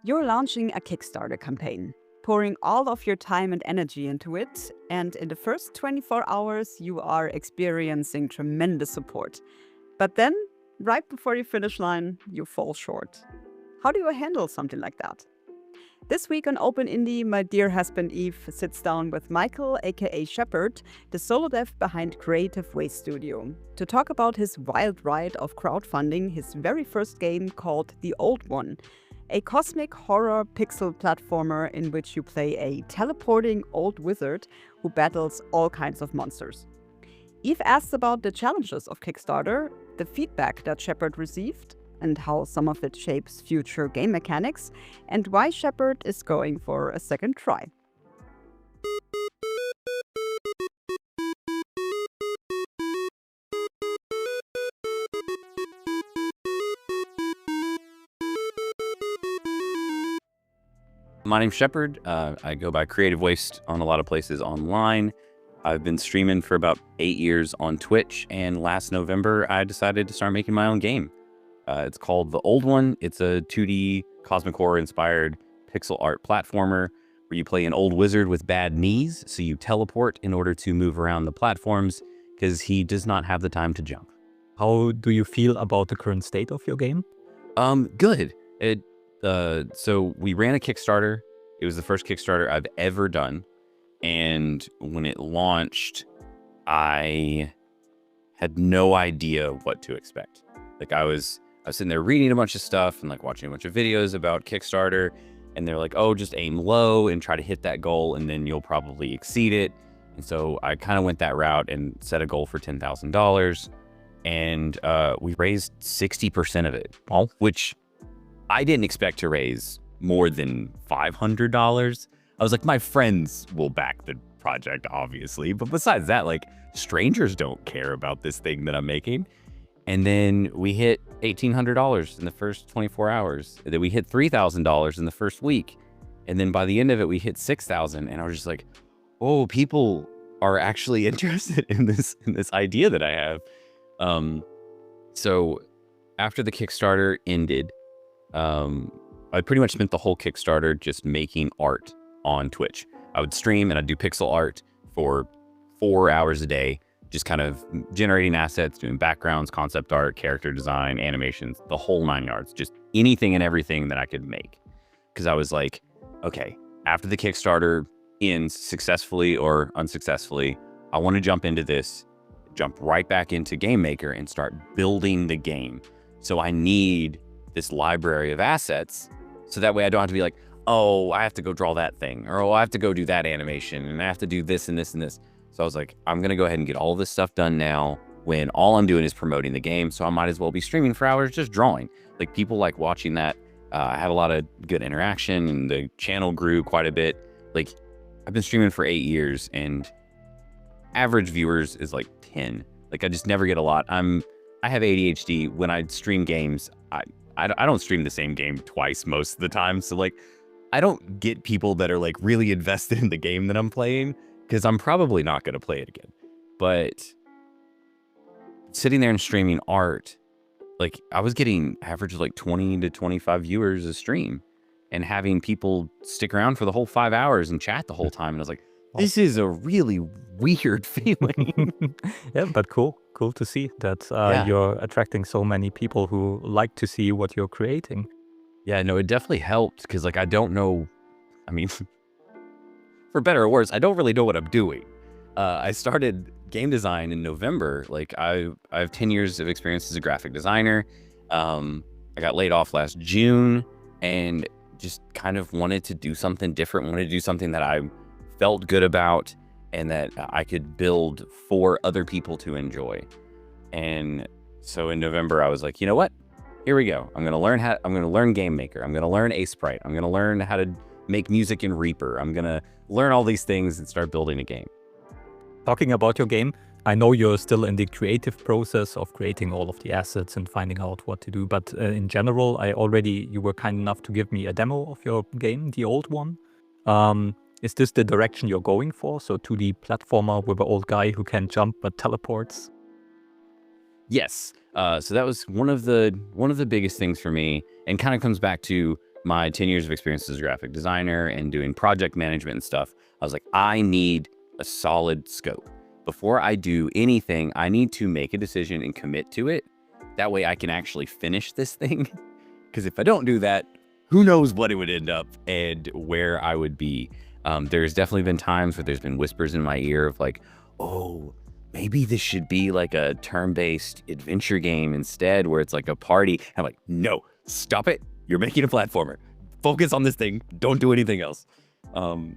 You're launching a Kickstarter campaign, pouring all of your time and energy into it, and in the first 24 hours, you are experiencing tremendous support. But then, right before the finish line, you fall short. How do you handle something like that? This week on Open Indie, my dear husband Eve sits down with Michael, aka Shphrd, the solo dev behind Creative Waste Studio, to talk about his wild ride of crowdfunding his very first game called The Old One, a cosmic horror pixel platformer in which you play a teleporting old wizard who battles all kinds of monsters. Eve asks about the challenges of Kickstarter, the feedback that Shphrd received, and how some of it shapes future game mechanics, and why Shphrd is going for a second try. My name's Shphrd. I go by Creative Waste on a lot of places online. I've been streaming for about 8 years on Twitch, and last November I decided to start making my own game. It's called The Old One. It's a 2D cosmic horror inspired pixel art platformer where you play an old wizard with bad knees, so you teleport in order to move around the platforms because he does not have the time to jump. How do you feel about the current state of your game? Good. So we ran a Kickstarter. It was the first Kickstarter I've ever done. And when it launched, I had no idea what to expect. Like I was sitting there reading a bunch of stuff and like watching a bunch of videos about Kickstarter. And they're like, oh, just aim low and try to hit that goal and then you'll probably exceed it. And so I kind of went that route and set a goal for $10,000. And we raised 60% of it, which I didn't expect to raise more than $500. I was like, my friends will back the project, obviously. But besides that, like strangers don't care about this thing that I'm making. And then we hit $1,800 in the first 24 hours. And then we hit $3,000 in the first week. And then by the end of it, we hit $6,000. And I was just like, oh, people are actually interested in this idea that I have. So after the Kickstarter ended, I pretty much spent the whole Kickstarter just making art on Twitch. I would stream and I'd do pixel art for 4 hours a day, just kind of generating assets, doing backgrounds, concept art, character design, animations, the whole 9 yards, just anything and everything that I could make. Because I was like, okay, after the Kickstarter ends successfully or unsuccessfully, I want to jump into this, jump right back into Game Maker and start building the game. So I need this library of assets so that way I don't have to be like, oh, I have to go draw that thing, or oh, I have to go do that animation and I have to do this and this and this. So I was like, I'm going to go ahead and get all this stuff done now when all I'm doing is promoting the game. So I might as well be streaming for hours just drawing. Like people like watching that. I have a lot of good interaction and the channel grew quite a bit. Like I've been streaming for 8 years and average viewers is like 10. Like I just never get a lot. I have ADHD. When I stream games, I don't stream the same game twice most of the time. So like, I don't get people that are like really invested in the game that I'm playing because I'm probably not going to play it again. But sitting there and streaming art, like I was getting average of like 20 to 25 viewers a stream and having people stick around for the whole 5 hours and chat the whole time. And I was like, this is a really weird feeling. Yeah, but cool to see that you're attracting so many people who like to see what you're creating. Yeah, no, it definitely helped because like I don't know, I mean, for better or worse, I don't really know what I'm doing. I started game design in November. Like I have 10 years of experience as a graphic designer. I got laid off last June and just kind of wanted to do something different, wanted to do something that I felt good about and that I could build for other people to enjoy. And so in November, I was like, you know what? Here we go. I'm going to learn Game Maker. I'm going to learn Sprite. I'm going to learn how to make music in Reaper. I'm going to learn all these things and start building a game. Talking about your game, I know you're still in the creative process of creating all of the assets and finding out what to do. But in general, you were kind enough to give me a demo of your game, The Old One. Is this the direction you're going for? So 2D platformer with an old guy who can jump but teleports? Yes. So that was one of the biggest things for me, and kind of comes back to my 10 years of experience as a graphic designer and doing project management and stuff, I was like, I need a solid scope. Before I do anything, I need to make a decision and commit to it. That way I can actually finish this thing. Because if I don't do that, who knows what it would end up and where I would be. There's definitely been times where there's been whispers in my ear of like, oh, maybe this should be like a turn-based adventure game instead, where it's like a party. I'm like, no, stop it. You're making a platformer. Focus on this thing. Don't do anything else.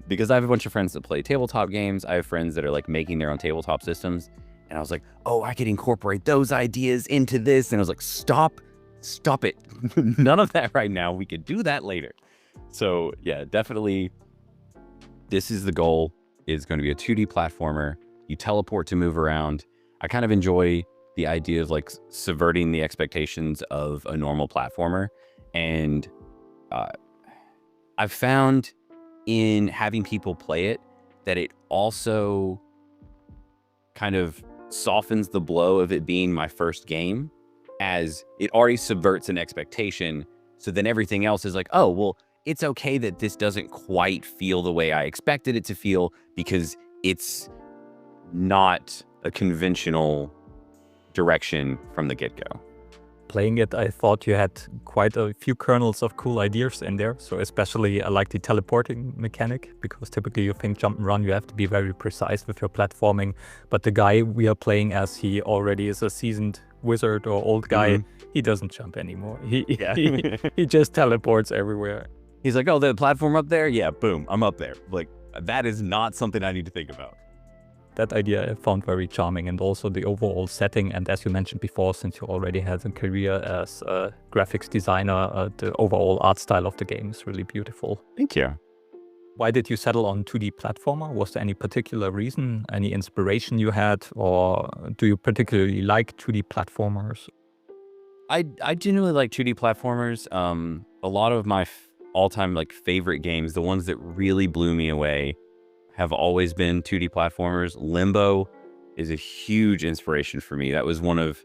Because I have a bunch of friends that play tabletop games. I have friends that are like making their own tabletop systems. And I was like, oh, I could incorporate those ideas into this. And I was like, stop it. None of that right now. We could do that later. So yeah, definitely this is the goal. Is going to be a 2D platformer. You teleport to move around. I kind of enjoy the idea of like subverting the expectations of a normal platformer. And I've found in having people play it that it also kind of softens the blow of it being my first game, as it already subverts an expectation. So then everything else is like, oh, well, it's okay that this doesn't quite feel the way I expected it to feel, because it's not a conventional direction from the get-go. Playing it, I thought you had quite a few kernels of cool ideas in there. So especially I like the teleporting mechanic, because typically you think jump and run, you have to be very precise with your platforming. But the guy we are playing as, he already is a seasoned wizard or old guy. He doesn't jump anymore. He just teleports everywhere. He's like, oh, the platform up there? Yeah, boom, I'm up there. Like, that is not something I need to think about. That idea I found very charming, and also the overall setting. And as you mentioned before, since you already had a career as a graphics designer, the overall art style of the game is really beautiful. Thank you. Why did you settle on 2D platformer? Was there any particular reason, any inspiration you had, or do you particularly like 2D platformers? I genuinely like 2D platformers. A lot of my all-time like favorite games, the ones that really blew me away, have always been 2D platformers. Limbo is a huge inspiration for me. That was one of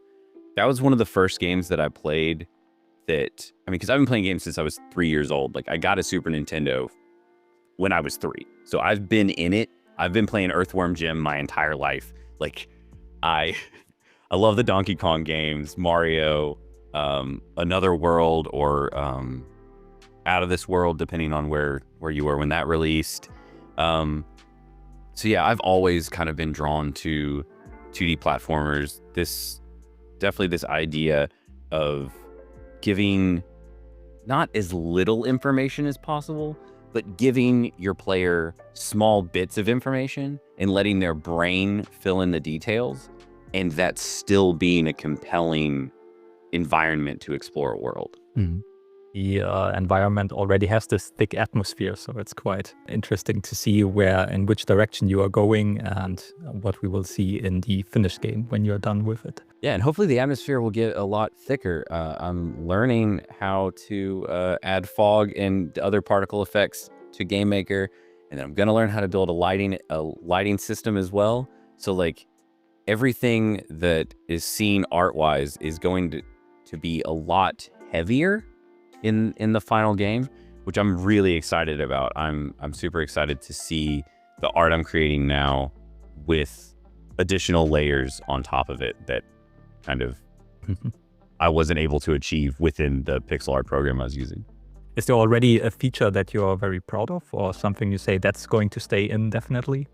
the first games that I played that, I mean, because I've been playing games since I was 3 years old. Like, I got a Super Nintendo when I was 3. So I've been in it. I've been playing Earthworm Jim my entire life. Like, I love the Donkey Kong games, Mario, Another World, or Out of This World, depending on where you were when that released. So yeah, I've always kind of been drawn to 2D platformers. Definitely this idea of giving not as little information as possible, but giving your player small bits of information and letting their brain fill in the details, and that still being a compelling environment to explore a world. The environment already has this thick atmosphere, so it's quite interesting to see in which direction you are going, and what we will see in the finished game when you're done with it. Yeah, and hopefully the atmosphere will get a lot thicker. I'm learning how to add fog and other particle effects to GameMaker, and then I'm going to learn how to build a lighting system as well. So like everything that is seen art-wise is going to be a lot heavier in the final game, which I'm really excited about. I'm super excited to see the art I'm creating now with additional layers on top of it that kind of I wasn't able to achieve within the pixel art program I was using. Is there already a feature that you're very proud of, or something you say that's going to stay indefinitely?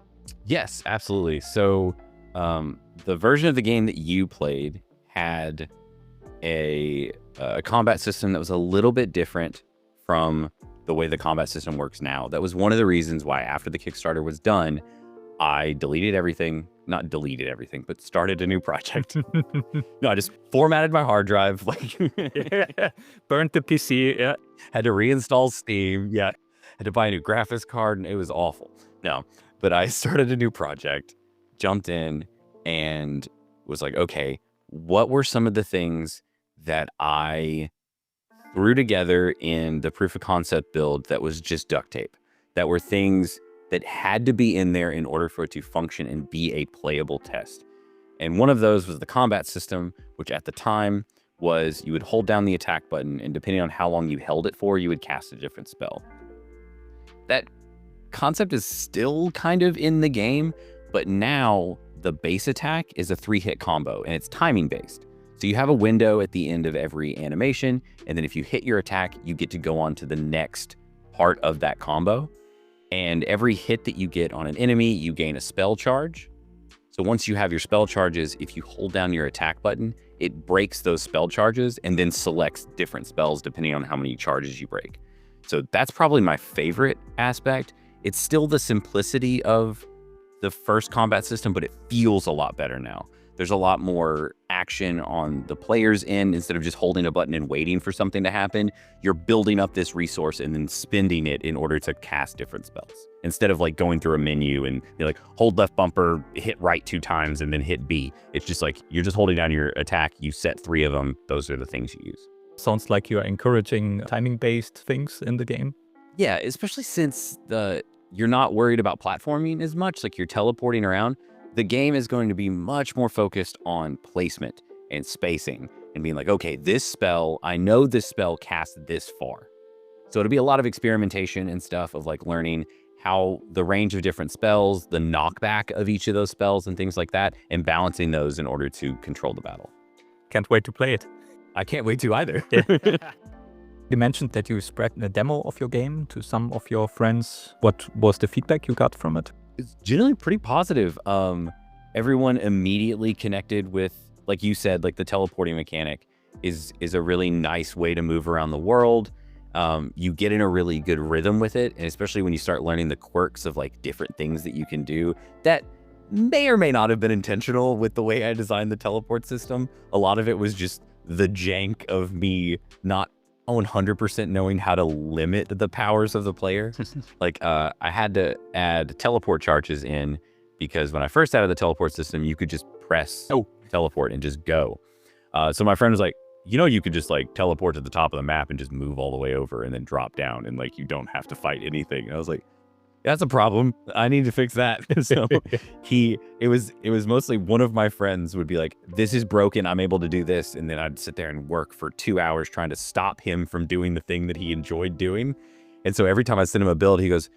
Yes, absolutely. So the version of the game that you played had a combat system that was a little bit different from the way the combat system works now. That was one of the reasons why after the Kickstarter was done, I deleted everything. Not deleted everything, but started a new project. No, I just formatted my hard drive, like Burnt the PC, yeah. Had to reinstall Steam, yeah. Had to buy a new graphics card, and it was awful. No, but I started a new project, jumped in, and was like, okay, what were some of the things that I threw together in the proof of concept build that was just duct tape, that were things that had to be in there in order for it to function and be a playable test. And one of those was the combat system, which at the time was you would hold down the attack button, and depending on how long you held it for, you would cast a different spell. That concept is still kind of in the game, but now the base attack is a 3-hit combo, and it's timing based. So you have a window at the end of every animation, and then if you hit your attack, you get to go on to the next part of that combo. And every hit that you get on an enemy, you gain a spell charge. So once you have your spell charges, if you hold down your attack button, it breaks those spell charges and then selects different spells depending on how many charges you break. So that's probably my favorite aspect. It's still the simplicity of the first combat system, but it feels a lot better now. There's a lot more action on the player's end. Instead of just holding a button and waiting for something to happen, you're building up this resource and then spending it in order to cast different spells. Instead of like going through a menu and you're like, hold left bumper, hit right 2 times, and then hit B. It's just like, you're just holding down your attack. You set 3 of them. Those are the things you use. Sounds like you're encouraging timing-based things in the game. Yeah, especially since you're not worried about platforming as much, like you're teleporting around. The game is going to be much more focused on placement and spacing and being like, okay, this spell, I know this spell casts this far. So it'll be a lot of experimentation and stuff of like learning how the range of different spells, the knockback of each of those spells and things like that, and balancing those in order to control the battle. Can't wait to play it. I can't wait to either. You mentioned that you spread a demo of your game to some of your friends. What was the feedback you got from it? It's generally pretty positive. Everyone immediately connected with, like you said, like the teleporting mechanic is a really nice way to move around the world. You get in a really good rhythm with it, and especially when you start learning the quirks of like different things that you can do that may or may not have been intentional with the way I designed the teleport system. A lot of it was just the jank of me not 100% knowing how to limit the powers of the player. Like I had to add teleport charges in because when I first added the teleport system, you could just press teleport and just go. So my friend was like, you know, you could just like teleport to the top of the map and just move all the way over and then drop down and like you don't have to fight anything. And I was like, that's a problem. I need to fix that. So it was mostly one of my friends would be like, this is broken, I'm able to do this. And then I'd sit there and work for 2 hours trying to stop him from doing the thing that he enjoyed doing. And so every time I send him a build, he goes,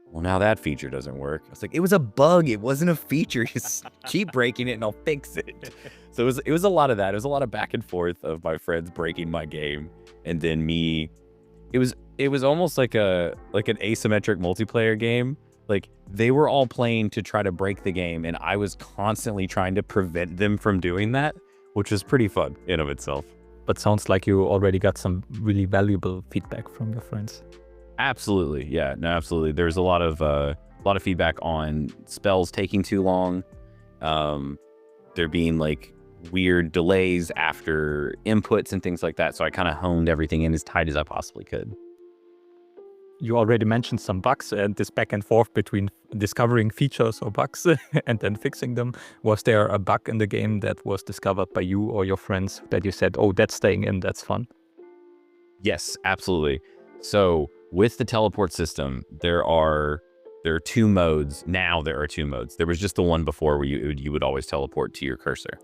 well, now that feature doesn't work. I was like, it was a bug. It wasn't a feature. Just keep breaking it and I'll fix it. So it was a lot of that. It was a lot of back and forth of my friends breaking my game. And then me, it was almost like an asymmetric multiplayer game. Like they were all playing to try to break the game, and I was constantly trying to prevent them from doing that, which was pretty fun in of itself. But sounds like you already got some really valuable feedback from your friends. Absolutely, yeah, no, absolutely. There's a lot of feedback on spells taking too long, there being like weird delays after inputs and things like that. So I kind of honed everything in as tight as I possibly could. You already mentioned some bugs and this back and forth between discovering features or bugs and then fixing them. Was there a bug in the game that was discovered by you or your friends that you said, oh, that's staying in, that's fun? Yes, absolutely. So with the teleport system, there are 2 modes. Now there are 2 modes. There was just the one before where you would always teleport to your cursor.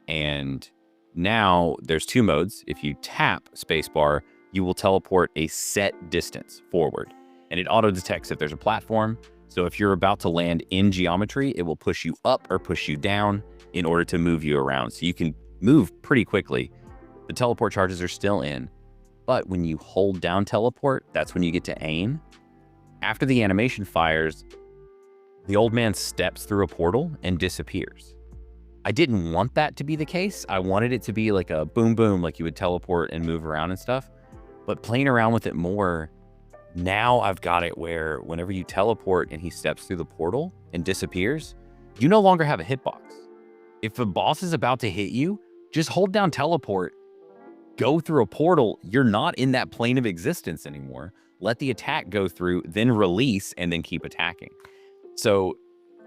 And now there's 2 modes. If you tap spacebar, you will teleport a set distance forward, and it auto detects if there's a platform. So if you're about to land in geometry, it will push you up or push you down in order to move you around. So you can move pretty quickly. The teleport charges are still in, but when you hold down teleport, that's when you get to aim. After the animation fires, the old man steps through a portal and disappears. I didn't want that to be the case. I wanted it to be like a boom, boom, like you would teleport and move around and stuff. But playing around with it more, now I've got it where whenever you teleport and he steps through the portal and disappears, you no longer have a hitbox. If a boss is about to hit you, just hold down teleport, go through a portal. You're not in that plane of existence anymore. Let the attack go through, then release, and then keep attacking. So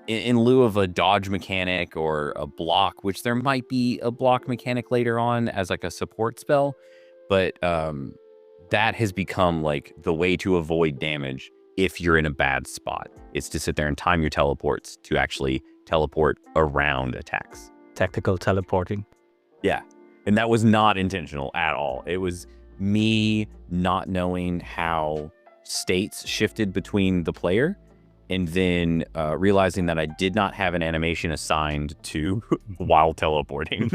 in lieu of a dodge mechanic or a block, which there might be a block mechanic later on as like a support spell, but that has become like the way to avoid damage if you're in a bad spot. It's to sit there and time your teleports to actually teleport around attacks. Tactical teleporting. Yeah. And that was not intentional at all. It was me not knowing how states shifted between the player, and then realizing that I did not have an animation assigned to while teleporting.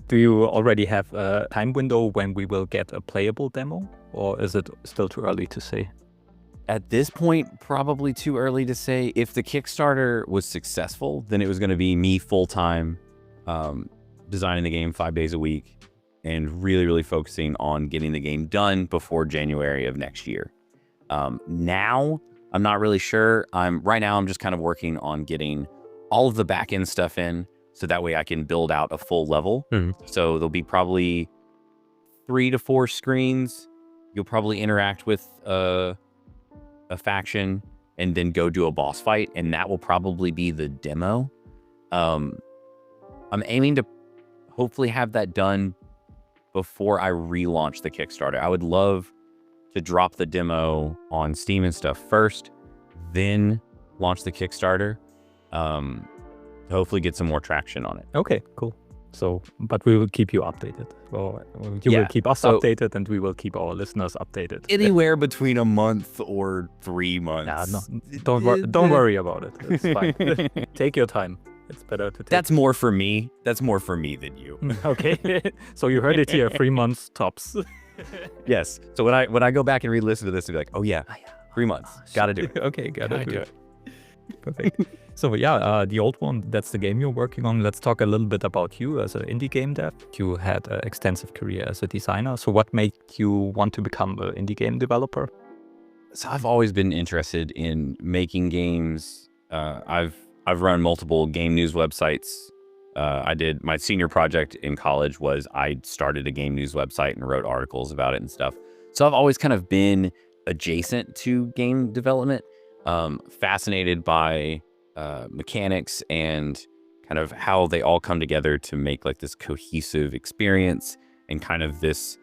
Do you already have a time window when we will get a playable demo, or is it still too early to say? At this point, probably too early to say. If the Kickstarter was successful, then it was going to be me full-time designing the game 5 days a week and really, really focusing on getting the game done before January of next year. Now, I'm not really sure. Right now, I'm just kind of working on getting all of the back-end stuff in, so that way I can build out a full level. So there'll be probably 3 to 4 screens. You'll probably interact with a faction and then go do a boss fight, and that will probably be the demo. I'm aiming to hopefully have that done before I relaunch the Kickstarter. I would love to drop the demo on Steam and stuff first, then launch the Kickstarter. To hopefully get some more traction on it. Okay, cool. So, but we will keep you updated. Or you will keep us updated, and we will keep our listeners updated. Anywhere between a month or 3 months. Nah, no, don't worry about it. It's fine. Take your time. It's better to take. That's more for me. That's more for me than you. Okay. So you heard it here, 3 months tops. Yes. So when I go back and re-listen to this, I'll be like, oh yeah, 3 months. Gotta do it. Okay, gotta do it. Perfect. So yeah, the old one, that's the game you're working on. Let's talk a little bit about you as an indie game dev. You had an extensive career as a designer. So what made you want to become an indie game developer? So I've always been interested in making games. I've run multiple game news websites. I did my senior project in college was I started a game news website and wrote articles about it and stuff. So I've always kind of been adjacent to game development. Fascinated by mechanics and kind of how they all come together to make like this cohesive experience and kind of this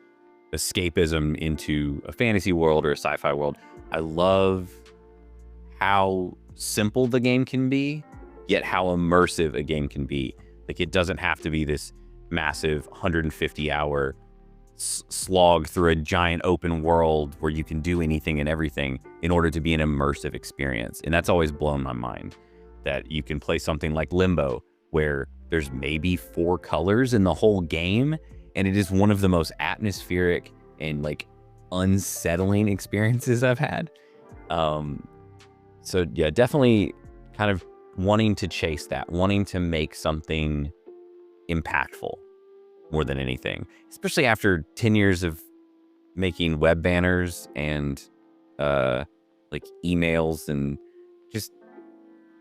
escapism into a fantasy world or a sci-fi world. I love how simple the game can be, yet how immersive a game can be. Like it doesn't have to be this massive 150-hour slog through a giant open world where you can do anything and everything in order to be an immersive experience. And that's always blown my mind, that you can play something like Limbo where there's maybe 4 colors in the whole game, and it is one of the most atmospheric and like unsettling experiences I've had. So yeah, definitely kind of wanting to chase that, wanting to make something impactful more than anything, especially after 10 years of making web banners and like emails, and just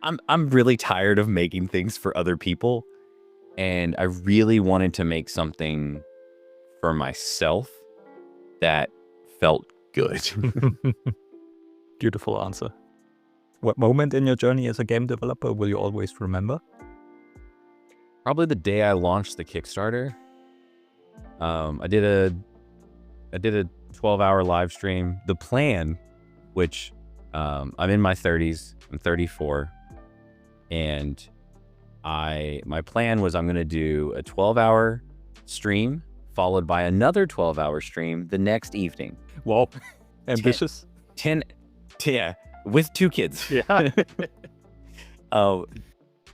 I'm really tired of making things for other people, and I really wanted to make something for myself that felt good. Beautiful answer. What moment in your journey as a game developer will you always remember? Probably the day I launched the Kickstarter. I did a 12-hour live stream. The plan, which I'm in my 30s, I'm 34, and my plan was I'm going to do a 12-hour stream followed by another 12-hour stream the next evening. Wow, ambitious. 10, with 2 kids. Yeah.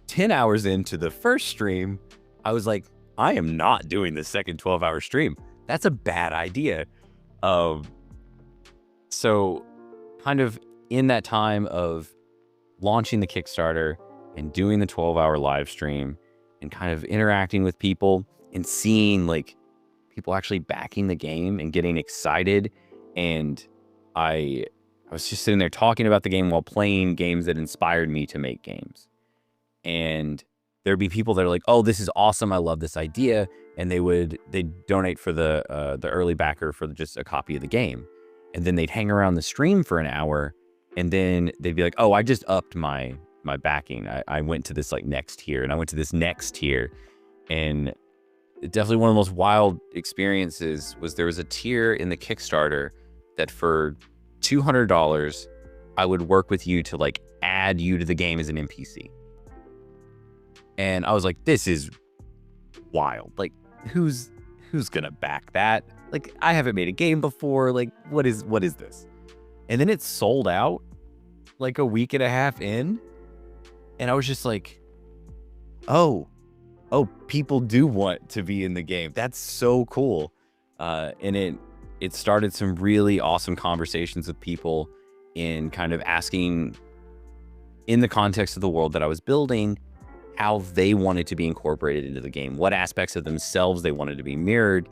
10 hours into the first stream, I was like, I am not doing the second 12-hour stream. That's a bad idea. So kind of in that time of launching the Kickstarter and doing the 12-hour live stream and kind of interacting with people and seeing like people actually backing the game and getting excited. And I was just sitting there talking about the game while playing games that inspired me to make games. And there'd be people that are like, oh, this is awesome, I love this idea. And they'd donate for the early backer for just a copy of the game. And then they'd hang around the stream for an hour, and then they'd be like, oh, I just upped my backing. I went to this like next tier, and I went to this next tier. And definitely one of the most wild experiences was there was a tier in the Kickstarter that for $200, I would work with you to like add you to the game as an NPC. And I was like, this is wild. Like, who's gonna back that? Like, I haven't made a game before. Like, what is this? And then it sold out like a week and a half in. And I was just like, oh, people do want to be in the game. That's so cool. And it started some really awesome conversations with people in kind of asking, in the context of the world that I was building, how they wanted to be incorporated into the game, what aspects of themselves they wanted to be mirrored.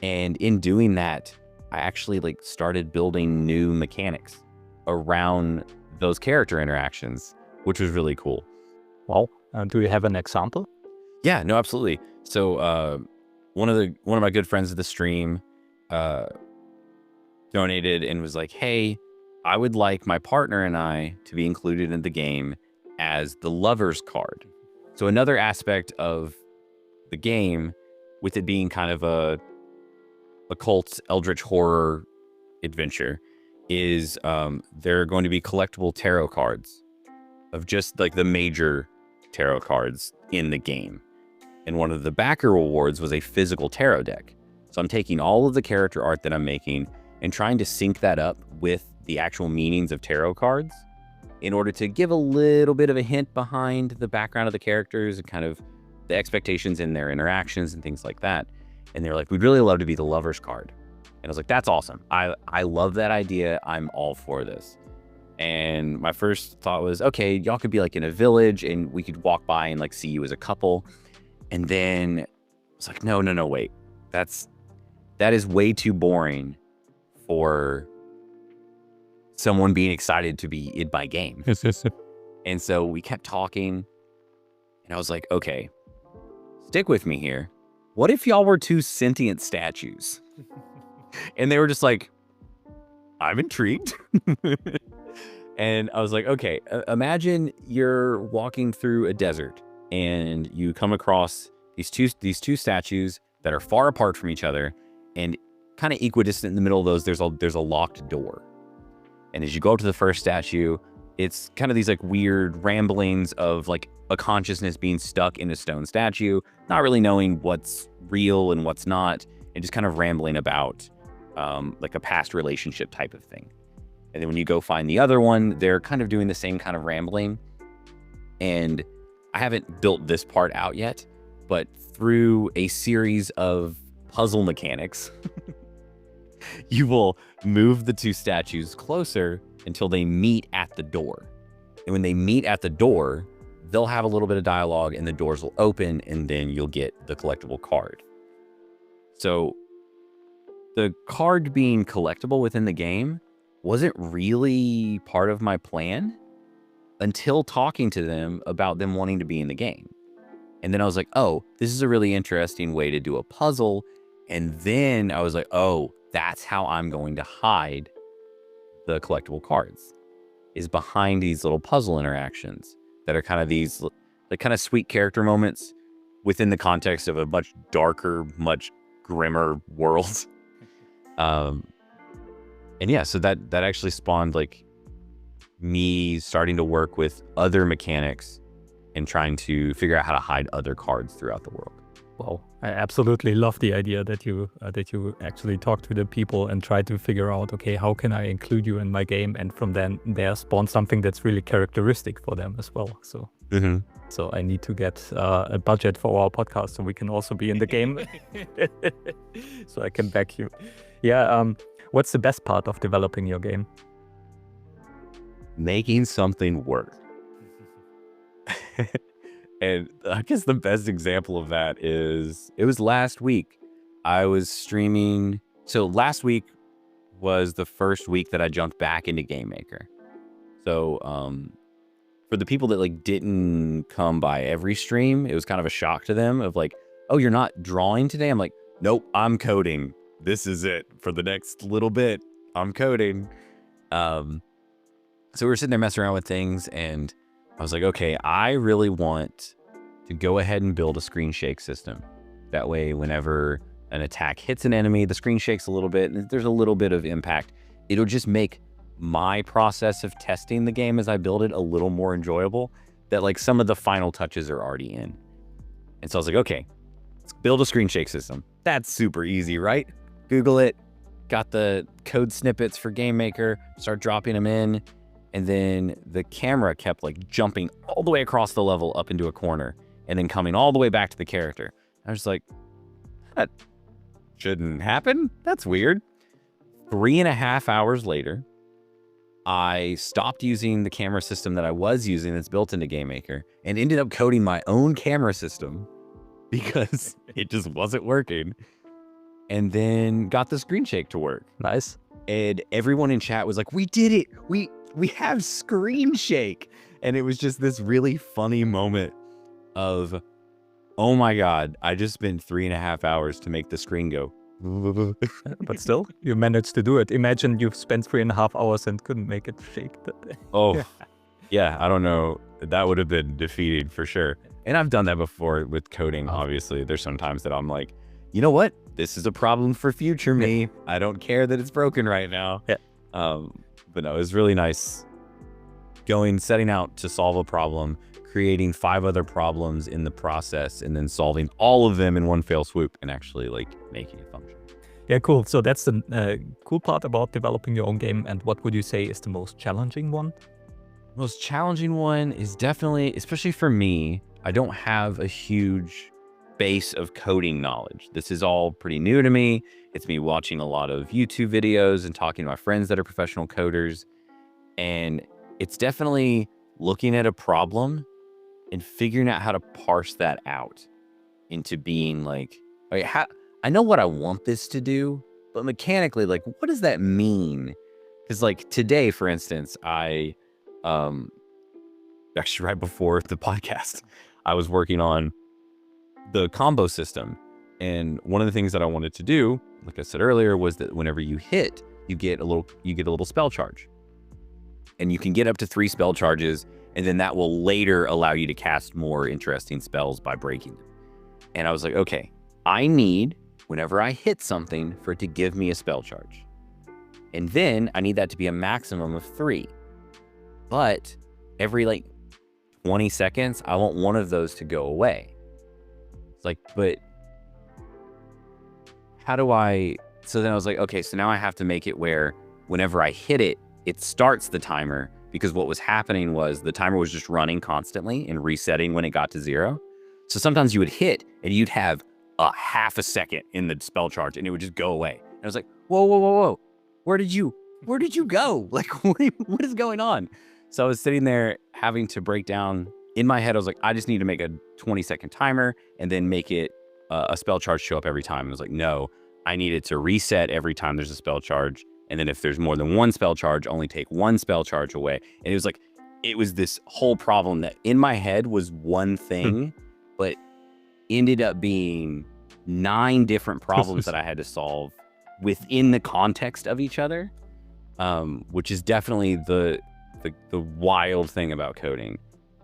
And in doing that, I actually like started building new mechanics around those character interactions, which was really cool. Well, do you have an example? Yeah, no, absolutely. So one of my good friends of the stream donated and was like, hey, I would like my partner and I to be included in the game as the lover's card. So another aspect of the game, with it being kind of a occult eldritch horror adventure, is there are going to be collectible tarot cards of just like the major tarot cards in the game. And one of the backer rewards was a physical tarot deck. So I'm taking all of the character art that I'm making and trying to sync that up with the actual meanings of tarot cards in order to give a little bit of a hint behind the background of the characters and kind of the expectations in their interactions and things like that. And they're like, we'd really love to be the lover's card. And I was like, that's awesome. I love that idea. I'm all for this. And my first thought was, okay, y'all could be like in a village and we could walk by and like see you as a couple. And then I was like, no, wait. That is way too boring for someone being excited to be in my game. And so we kept talking and I was like, okay, stick with me here. What if y'all were two sentient statues? And they were just like, I'm intrigued. And I was like, okay, imagine you're walking through a desert and you come across these two statues that are far apart from each other, and kind of equidistant in the middle of those, there's a locked door. And as you go up to the first statue, it's kind of these like weird ramblings of like a consciousness being stuck in a stone statue, not really knowing what's real and what's not, and just kind of rambling about like a past relationship type of thing. And then when you go find the other one, they're kind of doing the same kind of rambling. And I haven't built this part out yet, but through a series of puzzle mechanics, you will move the two statues closer until they meet at the door. And when they meet at the door, they'll have a little bit of dialogue and the doors will open, and then you'll get the collectible card. So the card being collectible within the game wasn't really part of my plan until talking to them about them wanting to be in the game. And then I was like, oh, this is a really interesting way to do a puzzle. And then I was like, oh, that's how I'm going to hide the collectible cards, is behind these little puzzle interactions that are kind of these like kind of sweet character moments within the context of a much darker, much grimmer world. And yeah, so that actually spawned like me starting to work with other mechanics and trying to figure out how to hide other cards throughout the world. Well, I absolutely love the idea that you actually talk to the people and try to figure out, okay, how can I include you in my game, and from then there spawn something that's really characteristic for them as well. So, so I need to get a budget for our podcast so we can also be in the game, so I can back you. Yeah. What's the best part of developing your game? Making something work. And I guess the best example of that is, it was last week. I was streaming. So last week was the first week that I jumped back into Game Maker. So for the people that like didn't come by every stream, it was kind of a shock to them of like, oh, you're not drawing today? I'm like, nope, I'm coding. This is it for the next little bit. I'm coding. So we were sitting there messing around with things, and I was like, okay, I really want to go ahead and build a screen shake system. That way, whenever an attack hits an enemy, the screen shakes a little bit, and there's a little bit of impact. It'll just make my process of testing the game as I build it a little more enjoyable, that like some of the final touches are already in. And so I was like, okay, build a screen shake system. That's super easy, right? Google it, got the code snippets for GameMaker, start dropping them in, and then the camera kept like jumping all the way across the level up into a corner and then coming all the way back to the character. I was like, that shouldn't happen. That's weird. 3.5 hours later, I stopped using the camera system that I was using that's built into GameMaker and ended up coding my own camera system because it just wasn't working. And then got the screen shake to work. Nice. And everyone in chat was like, we did it. We have screen shake. And it was just this really funny moment of, oh my God, I just spent 3.5 hours to make the screen go. But still, you managed to do it. Imagine you've spent 3.5 hours and couldn't make it shake. Oh, yeah, I don't know. That would have been defeating for sure. And I've done that before with coding, obviously. There's some times that I'm like, you know what? This is a problem for future me. I don't care that it's broken right now. Yeah. But no, it was really nice setting out to solve a problem, creating 5 other problems in the process, and then solving all of them in one fell swoop and actually like making it function. Yeah, cool. So that's the cool part about developing your own game. And what would you say is the most challenging one? Most challenging one is definitely, especially for me, I don't have a huge base of coding knowledge. This is all pretty new to me. It's me watching a lot of YouTube videos and talking to my friends that are professional coders. And it's definitely looking at a problem and figuring out how to parse that out into being like, okay, I know what I want this to do, but mechanically, like, what does that mean? Because like today, for instance, I actually right before the podcast, I was working on the combo system. And one of the things that I wanted to do, like I said earlier, was that whenever you hit, you get a little spell charge. And you can get up to 3 spell charges, and then that will later allow you to cast more interesting spells by breaking them. And I was like, okay, I need, whenever I hit something, for it to give me a spell charge. And then I need that to be a maximum of 3. But every like 20 seconds, I want one of those to go away. It's like, but how do I, so then I was like, okay, so now I have to make it where whenever I hit it, it starts the timer, because what was happening was the timer was just running constantly and resetting when it got to 0. So sometimes you would hit and you'd have a half a second in the spell charge and it would just go away. And I was like, whoa. Where did you go? Like, what is going on? So I was sitting there having to break down in my head. I was like, I just need to make a 20-second timer and then make it a spell charge show up every time. And I was like, no, I need it to reset every time there's a spell charge. And then if there's more than 1 spell charge, only take 1 spell charge away. And it was like, it was this whole problem that in my head was one thing, but ended up being 9 different problems that I had to solve within the context of each other, which is definitely the wild thing about coding,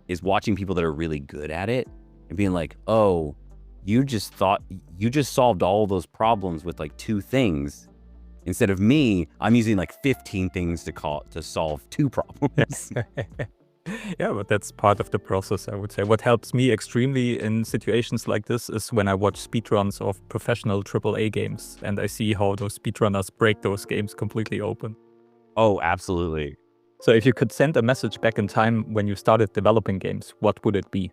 is watching people that are really good at it and being like, oh, you just solved all those problems with like 2 things. Instead of me, I'm using like 15 things to solve 2 problems. Yeah, but that's part of the process, I would say. What helps me extremely in situations like this is when I watch speedruns of professional AAA games and I see how those speedrunners break those games completely open. Oh, absolutely. So if you could send a message back in time when you started developing games, what would it be?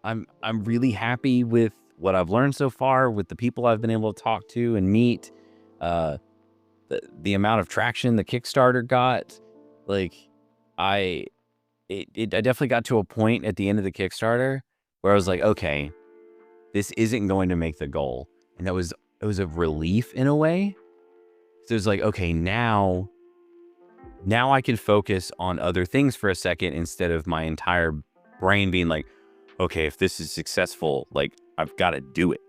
I'm really happy with what I've learned so far, with the people I've been able to talk to and meet. The amount of traction the Kickstarter got, like I definitely got to a point at the end of the Kickstarter where I was like, okay, this isn't going to make the goal. And it was a relief in a way. So it was like, okay, now I can focus on other things for a second instead of my entire brain being like, okay, if this is successful, like I've got to do it.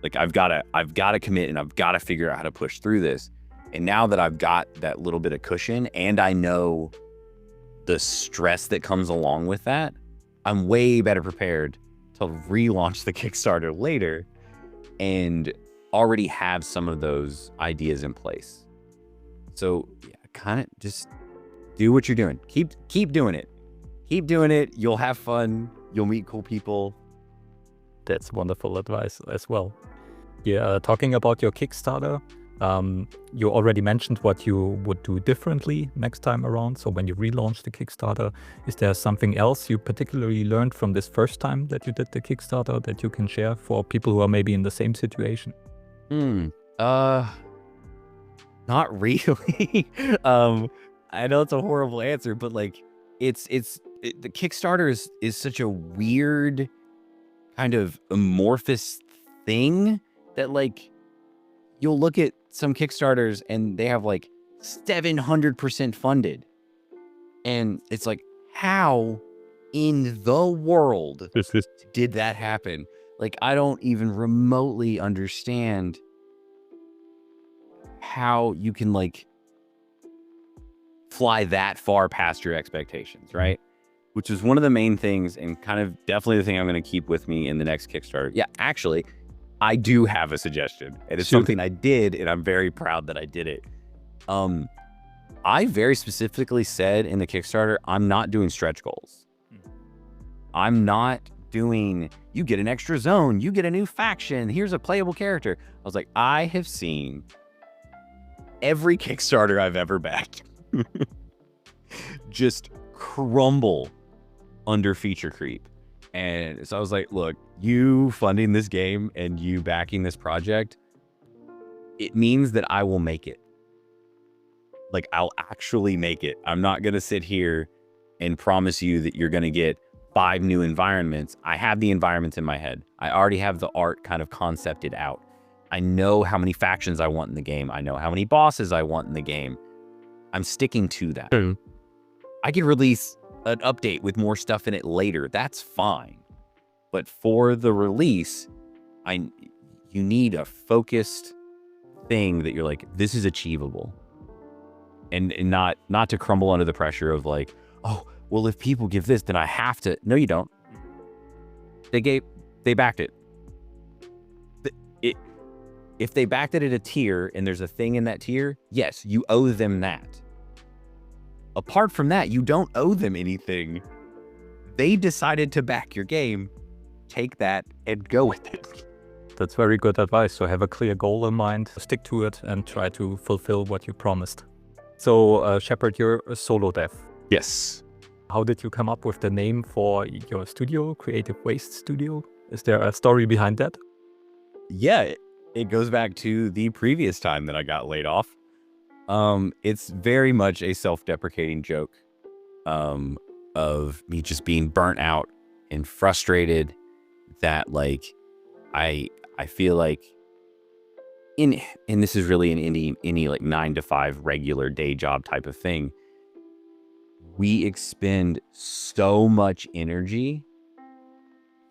Like I've got to commit and I've got to figure out how to push through this. And now that I've got that little bit of cushion and I know the stress that comes along with that, I'm way better prepared to relaunch the Kickstarter later and already have some of those ideas in place. So yeah, kind of just do what you're doing. Keep doing it. Keep doing it. You'll have fun. You'll meet cool people. That's wonderful advice as well. Yeah, talking about your Kickstarter, you already mentioned what you would do differently next time around. So when you relaunch the Kickstarter, is there something else you particularly learned from this first time that you did the Kickstarter that you can share for people who are maybe in the same situation? Not really. I know it's a horrible answer, but like the Kickstarter is such a weird kind of amorphous thing that like you'll look at some Kickstarters and they have like 700% funded. And it's like, how in the world did that happen? Like, I don't even remotely understand how you can like fly that far past your expectations, right? Which is one of the main things and kind of definitely the thing I'm going to keep with me in the next Kickstarter. Yeah, actually, I do have a suggestion, and it's something I did, and I'm very proud that I did it. I very specifically said in the Kickstarter, I'm not doing stretch goals. I'm not doing, you get an extra zone, you get a new faction, here's a playable character. I was like, I have seen every Kickstarter I've ever backed just crumble under feature creep. And so I was like, look, you funding this game and you backing this project, it means that I will make it. Like, I'll actually make it. I'm not going to sit here and promise you that you're going to get 5 new environments. I have the environments in my head. I already have the art kind of concepted out. I know how many factions I want in the game. I know how many bosses I want in the game. I'm sticking to that. I can release an update with more stuff in it later. That's fine. But for the release, you need a focused thing that you're like, this is achievable. And not to crumble under the pressure of like, oh, well, if people give this, then I have to. No, you don't. They backed it. If they backed it at a tier and there's a thing in that tier, yes, you owe them that. Apart from that, you don't owe them anything. They decided to back your game. Take that and go with it. That's very good advice. So have a clear goal in mind, stick to it, and try to fulfill what you promised. So Shphrd, you're a solo dev. Yes. How did you come up with the name for your studio, Creative Waste Studio? Is there a story behind that? Yeah, it goes back to the previous time that I got laid off. It's very much a self-deprecating joke of me just being burnt out and frustrated that like I feel like and this is really an indie like 9-to-5 regular day job type of thing. We expend so much energy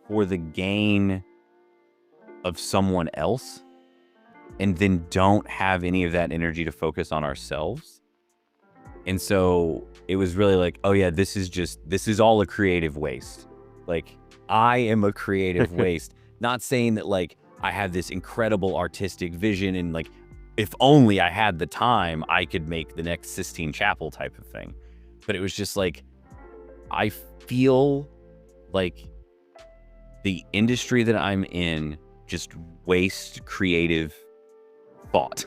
for the gain of someone else and then don't have any of that energy to focus on ourselves. And so it was really like, oh yeah, this is all a creative waste. Like, I am a creative waste. Not saying that like I have this incredible artistic vision and like, if only I had the time, I could make the next Sistine Chapel type of thing. But it was just like, I feel like the industry that I'm in just wastes creative thought.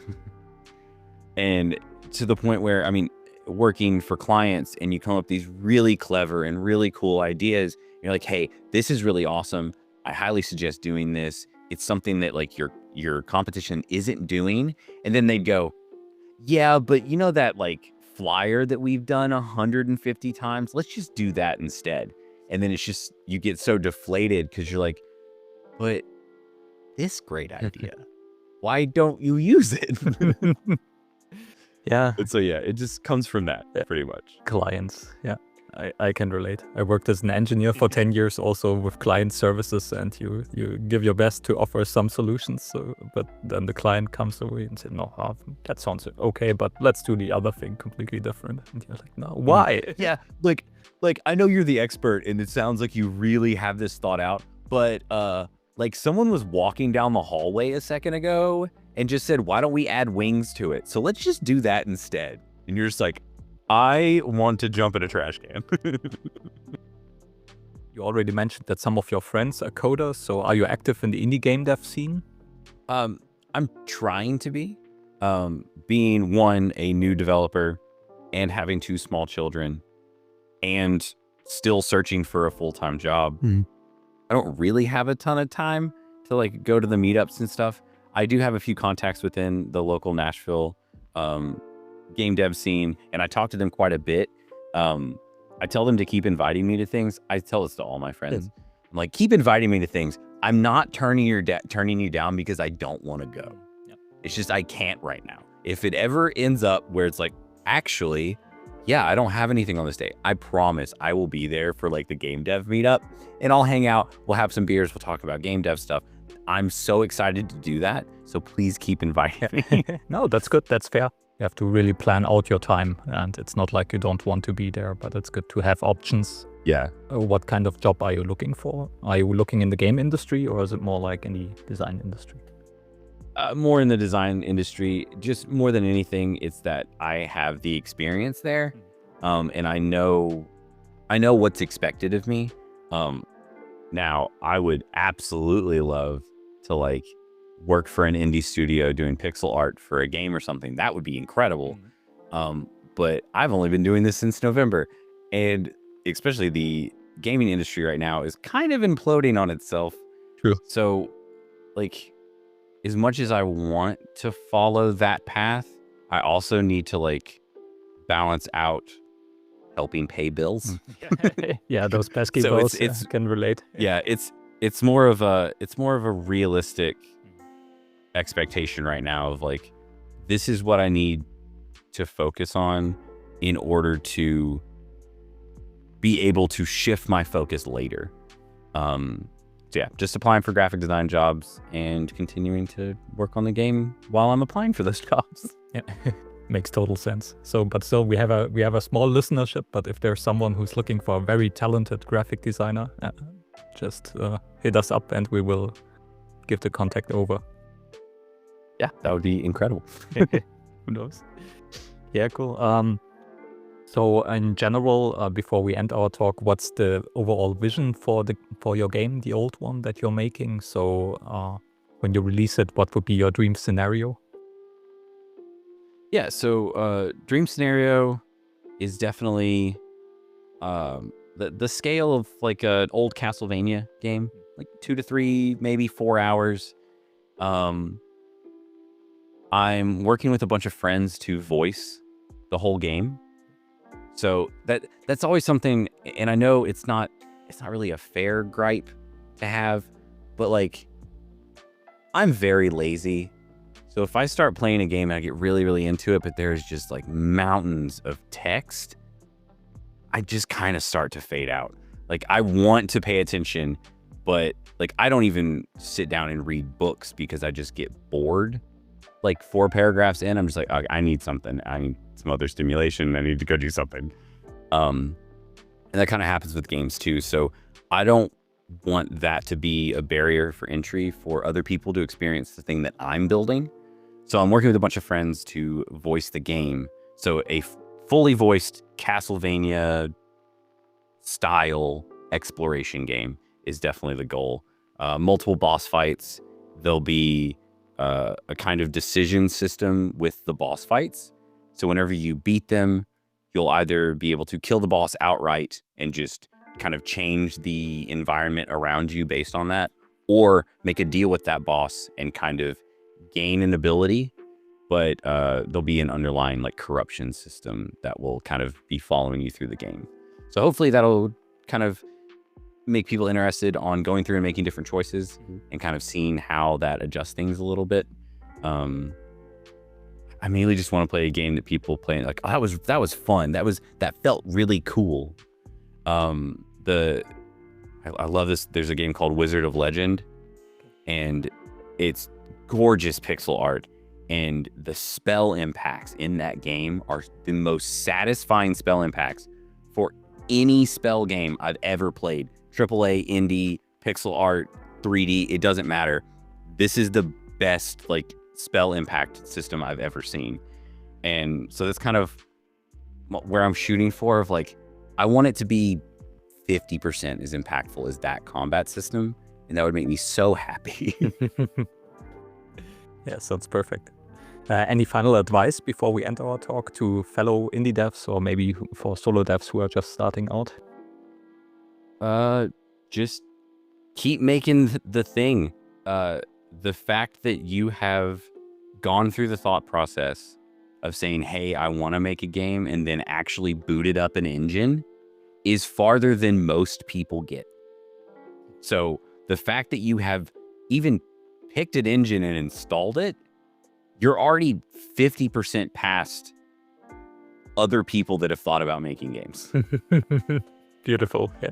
And to the point where, I mean, working for clients and you come up with these really clever and really cool ideas, you're like, hey, this is really awesome. I highly suggest doing this. It's something that like your competition isn't doing. And then they'd go, yeah, but you know that like flyer that we've done 150 times, let's just do that instead. And then it's just, you get so deflated because you're like, but this great idea, why don't you use it? Yeah. And so yeah, it just comes from that pretty much. Clients, yeah. I can relate. I worked as an engineer for 10 years also with client services, and you give your best to offer some solutions. So, but then the client comes away and says, no, that sounds okay, but let's do the other thing completely different. And you're like, no, why? Yeah, like I know you're the expert and it sounds like you really have this thought out, but like someone was walking down the hallway a second ago and just said, why don't we add wings to it? So let's just do that instead. And you're just like, I want to jump in a trash can. You already mentioned that some of your friends are coders. So are you active in the indie game dev scene? I'm trying to be. Being one, a new developer, and having 2 small children, and still searching for a full-time job. I don't really have a ton of time to like go to the meetups and stuff. I do have a few contacts within the local Nashville game dev scene, and I talk to them quite a bit. I tell them to keep inviting me to things. I tell this to all my friends. I'm like, keep inviting me to things. I'm not turning you down because I don't want to go. It's just I can't right now. If it ever ends up where it's like, actually, yeah, I don't have anything on this day, I promise I will be there for like the game dev meetup, and I'll hang out. We'll have some beers. We'll talk about game dev stuff. I'm so excited to do that. So please keep inviting me. No, that's good. That's fair. You have to really plan out your time, and it's not like you don't want to be there, but it's good to have options. Yeah. What kind of job are you looking for? Are you looking in the game industry, or is it more like in the design industry? More in the design industry. Just more than anything, it's that I have the experience there, and I know what's expected of me. Now, I would absolutely love to like work for an indie studio doing pixel art for a game or something. That would be incredible. But I've only been doing this since November, and especially the gaming industry right now is kind of imploding on itself. True. So like, as much as I want to follow that path, I also need to like balance out helping pay bills. Yeah, those pesky So bills it's can relate. yeah, it's more of a realistic expectation right now of like, this is what I need to focus on in order to be able to shift my focus later. So yeah, just applying for graphic design jobs and continuing to work on the game while I'm applying for those jobs. Yeah. Makes total sense. So, but still, we have a small listenership. But if there's someone who's looking for a very talented graphic designer, just hit us up and we will give the contact over. Yeah, that would be incredible. Who knows? Yeah, cool. So in general, before we end our talk, what's the overall vision for your game, the old one that you're making? So when you release it, what would be your dream scenario? Yeah, so dream scenario is definitely the scale of like an old Castlevania game, like 2 to 3, maybe 4 hours. I'm working with a bunch of friends to voice the whole game. So that's always something, and I know it's not really a fair gripe to have, but like, I'm very lazy. So if I start playing a game and I get really, really into it, but there's just like mountains of text, I just kind of start to fade out. Like, I want to pay attention, but like, I don't even sit down and read books because I just get bored. Like 4 paragraphs in, I'm just like, I need something. I need some other stimulation. I need to go do something. And that kind of happens with games too. So I don't want that to be a barrier for entry for other people to experience the thing that I'm building. So I'm working with a bunch of friends to voice the game. So a fully voiced Castlevania style exploration game is definitely the goal. Multiple boss fights. There'll be a kind of decision system with the boss fights. So whenever you beat them, you'll either be able to kill the boss outright and just kind of change the environment around you based on that, or make a deal with that boss and kind of gain an ability, but there'll be an underlying like corruption system that will kind of be following you through the game. So hopefully that'll kind of make people interested on going through and making different choices and kind of seeing how that adjusts things a little bit. I mainly just want to play a game that people play like, oh, that was fun. That felt really cool. I love this. There's a game called Wizard of Legend, and it's gorgeous pixel art, and the spell impacts in that game are the most satisfying spell impacts for any spell game I've ever played. AAA, indie, pixel art, 3D, it doesn't matter. This is the best like spell impact system I've ever seen. And so that's kind of where I'm shooting for, of like, I want it to be 50% as impactful as that combat system. And that would make me so happy. Yeah, sounds perfect. Any final advice before we end our talk to fellow indie devs, or maybe for solo devs who are just starting out? Just keep making the thing. The fact that you have gone through the thought process of saying, hey, I want to make a game, and then actually booted up an engine is farther than most people get. So the fact that you have even picked an engine and installed it, you're already 50% past other people that have thought about making games. Beautiful. Yeah.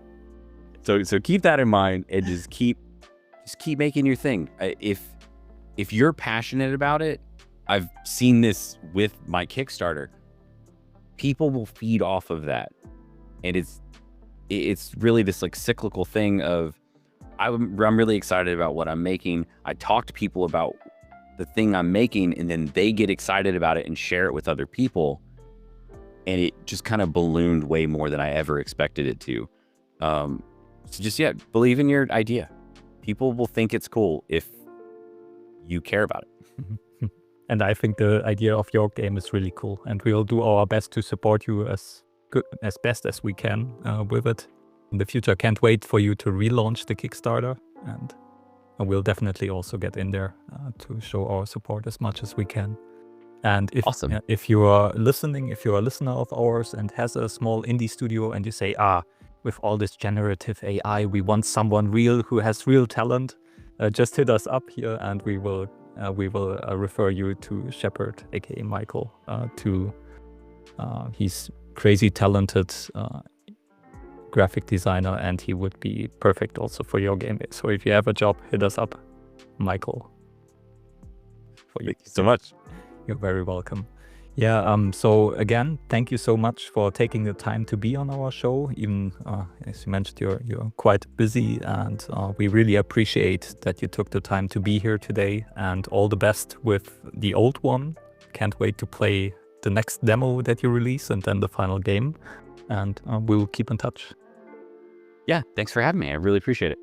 So keep that in mind and just keep making your thing. If you're passionate about it, I've seen this with my Kickstarter. People will feed off of that, and it's really this like cyclical thing of I'm really excited about what I'm making. I talk to people about the thing I'm making, and then they get excited about it and share it with other people, and it just kind of ballooned way more than I ever expected it to. So just believe in your idea. People will think it's cool if you care about it. And I think the idea of your game is really cool, and we'll do our best to support you as best as we can with it. In the future, can't wait for you to relaunch the Kickstarter, and we'll definitely also get in there to show our support as much as we can. And if you are listening, if you're a listener of ours and has a small indie studio and you say, with all this generative AI, we want someone real who has real talent, just hit us up here and we will refer you to Shphrd, aka Michael, he's crazy talented graphic designer, and he would be perfect also for your game. So if you have a job, hit us up, Michael. Thank you so much. You're very welcome. Yeah, so again, thank you so much for taking the time to be on our show. Even as you mentioned, you're quite busy, and we really appreciate that you took the time to be here today, and all the best with the old one. Can't wait to play the next demo that you release and then the final game, and we'll keep in touch. Yeah, thanks for having me. I really appreciate it.